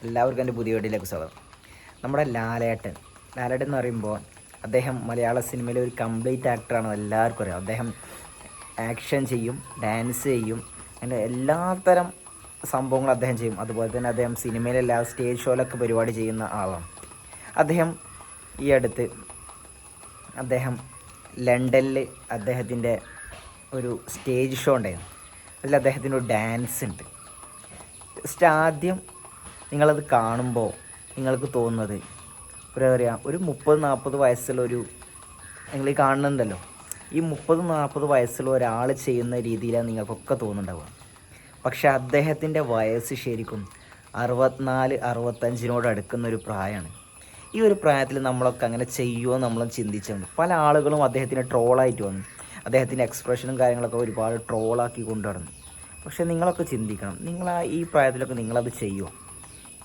എല്ലാവർക്കും എൻ്റെ പുതിയ വീഡിയോയിലേക്ക് സ്വാഗതം. നമ്മുടെ ലാലേട്ടൻ എന്ന് പറയുമ്പോൾ അദ്ദേഹം മലയാള സിനിമയിലെ ഒരു കംപ്ലീറ്റ് ആക്ടറാണ്, എല്ലാവർക്കും അറിയാം. അദ്ദേഹം ആക്ഷൻ ചെയ്യും, ഡാൻസ് ചെയ്യും, അങ്ങനെ എല്ലാത്തരം സംഭവങ്ങളും അദ്ദേഹം ചെയ്യും. അതുപോലെ തന്നെ അദ്ദേഹം സിനിമയിലെല്ലാ സ്റ്റേജ് ഷോയിലൊക്കെ പരിപാടി ചെയ്യുന്ന ആളാണ്. അദ്ദേഹം ഈ അടുത്ത് ലണ്ടനിൽ അദ്ദേഹത്തിൻ്റെ ഒരു സ്റ്റേജ് ഷോ ഉണ്ടായിരുന്നു. അതിൽ അദ്ദേഹത്തിൻ്റെ ഒരു ഡാൻസ് ഉണ്ട്. ആദ്യം നിങ്ങളത് കാണുമ്പോൾ നിങ്ങൾക്ക് തോന്നുന്നത് ഒരു 30-40 വയസ്സുള്ളൊരു നിങ്ങൾ ഈ കാണുന്നുണ്ടല്ലോ, ഈ 30-40 വയസ്സുള്ള ഒരാൾ ചെയ്യുന്ന രീതിയിലാണ് നിങ്ങൾക്കൊക്കെ തോന്നുന്നുണ്ടാവുക. പക്ഷെ അദ്ദേഹത്തിൻ്റെ വയസ്സ് ശരിക്കും 64-65 അടുക്കുന്നൊരു പ്രായമാണ്. ഈ ഒരു പ്രായത്തിൽ നമ്മളൊക്കെ അങ്ങനെ ചെയ്യുമോ നമ്മളും ചിന്തിച്ചിട്ടുണ്ട്. പല ആളുകളും അദ്ദേഹത്തിന് ട്രോളായിട്ട് വന്നു, അദ്ദേഹത്തിൻ്റെ എക്സ്പ്രഷനും കാര്യങ്ങളൊക്കെ ഒരുപാട് ട്രോളാക്കി കൊണ്ടുവന്നു. പക്ഷെ നിങ്ങളൊക്കെ ചിന്തിക്കണം, ഈ പ്രായത്തിലൊക്കെ നിങ്ങളത് ചെയ്യുമോ?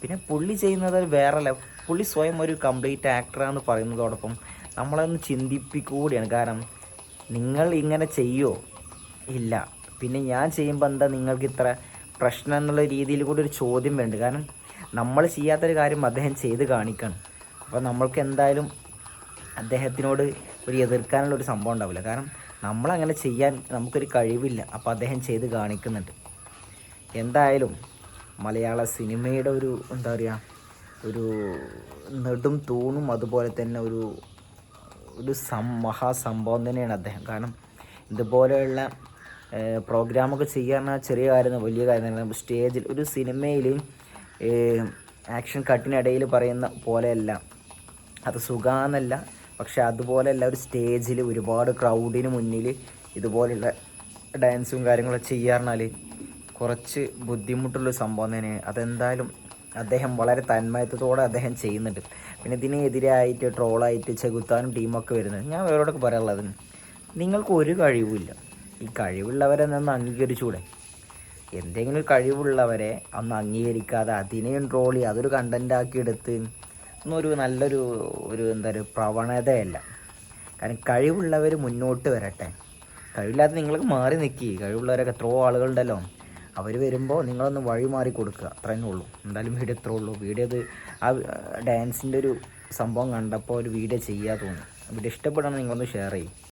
പിന്നെ പുള്ളി ചെയ്യുന്നത് വേറെ പുള്ളി സ്വയം ഒരു കംപ്ലീറ്റ് ആക്ടറാന്ന് പറയുന്നതോടൊപ്പം നമ്മളൊന്ന് ചിന്തിപ്പിക്കുകയാണ്. കാരണം നിങ്ങൾ ഇങ്ങനെ ചെയ്യുമോ? ഇല്ല. പിന്നെ ഞാൻ ചെയ്യുമ്പോൾ എന്താ നിങ്ങൾക്ക് ഇത്ര പ്രശ്നം എന്നുള്ള രീതിയിൽ കൂടി ഒരു ചോദ്യം വേണ്ട. കാരണം നമ്മൾ ചെയ്യാത്തൊരു കാര്യം അദ്ദേഹം ചെയ്ത് കാണിക്കണം. അപ്പോൾ നമ്മൾക്ക് എന്തായാലും അദ്ദേഹത്തിനോട് ഒരു എതിർക്കാനുള്ളൊരു സംഭവം ഉണ്ടാവില്ല. കാരണം നമ്മളങ്ങനെ ചെയ്യാൻ നമുക്കൊരു കഴിവില്ല. അപ്പോൾ അദ്ദേഹം ചെയ്ത് കാണിക്കുന്നുണ്ട്. എന്തായാലും മലയാള സിനിമയുടെ ഒരു ഒരു നെടും തൂണും അതുപോലെ തന്നെ ഒരു മഹാസംഭവം തന്നെയാണ് അദ്ദേഹം. കാരണം ഇതുപോലെയുള്ള പ്രോഗ്രാമൊക്കെ ചെയ്യാൻ ചെറിയ കാര്യം, വലിയ കാര്യം തന്നെ. സ്റ്റേജിൽ ഒരു സിനിമയിൽ ആക്ഷൻ കട്ടിനിടയിൽ പറയുന്ന പോലെയല്ല, അത് സുഖാന്നല്ല, പക്ഷെ അതുപോലെയല്ല ഒരു സ്റ്റേജിൽ ഒരുപാട് ക്രൗഡിന് മുന്നിൽ ഇതുപോലുള്ള ഡാൻസും കാര്യങ്ങളൊക്കെ ചെയ്യാറുണ്ടാൽ കുറച്ച് ബുദ്ധിമുട്ടുള്ളൊരു സംഭവം തന്നെയാണ്. അതെന്തായാലും അദ്ദേഹം വളരെ തന്മയത്വത്തോടെ അദ്ദേഹം ചെയ്യുന്നുണ്ട്. പിന്നെ ഇതിനെതിരായിട്ട് ട്രോളായിട്ട് ചെകുത്താനും ടീമൊക്കെ വരുന്നത്. ഞാൻ വേറോടൊക്കെ പറയാനുള്ളത്, നിങ്ങൾക്ക് ഒരു കഴിവുമില്ല. ഈ കഴിവുള്ളവരെ ഒന്ന് അംഗീകരിച്ചുകൂടെ? എന്തെങ്കിലും ഒരു കഴിവുള്ളവരെ ഒന്ന് അംഗീകരിക്കാതെ അതിനെയും ട്രോൾ ചെയ്ത് അതൊരു കണ്ടൻ്റാക്കി എടുത്ത് നല്ലൊരു പ്രവണതയല്ല. കാരണം കഴിവുള്ളവർ മുന്നോട്ട് വരട്ടെ. കഴിവില്ലാത്ത നിങ്ങൾക്ക് മാറി നിൽക്കുക. കഴിവുള്ളവരൊക്കെ എത്രയോ ആളുകളുണ്ടല്ലോ, അവർ വരുമ്പോൾ നിങ്ങളൊന്ന് വഴി മാറി കൊടുക്കുക, അത്രയേ ഉള്ളൂ. എന്തായാലും വീഡിയോ എത്രയേ ഉള്ളൂ. ആ ഡാൻസിൻ്റെ ഒരു സംഭവം കണ്ടപ്പോൾ ഒരു വീഡിയോ ചെയ്യാൻ തോന്നി. വീഡിയോ ഇഷ്ടപ്പെടണം, നിങ്ങളൊന്ന് ഷെയർ ചെയ്യും.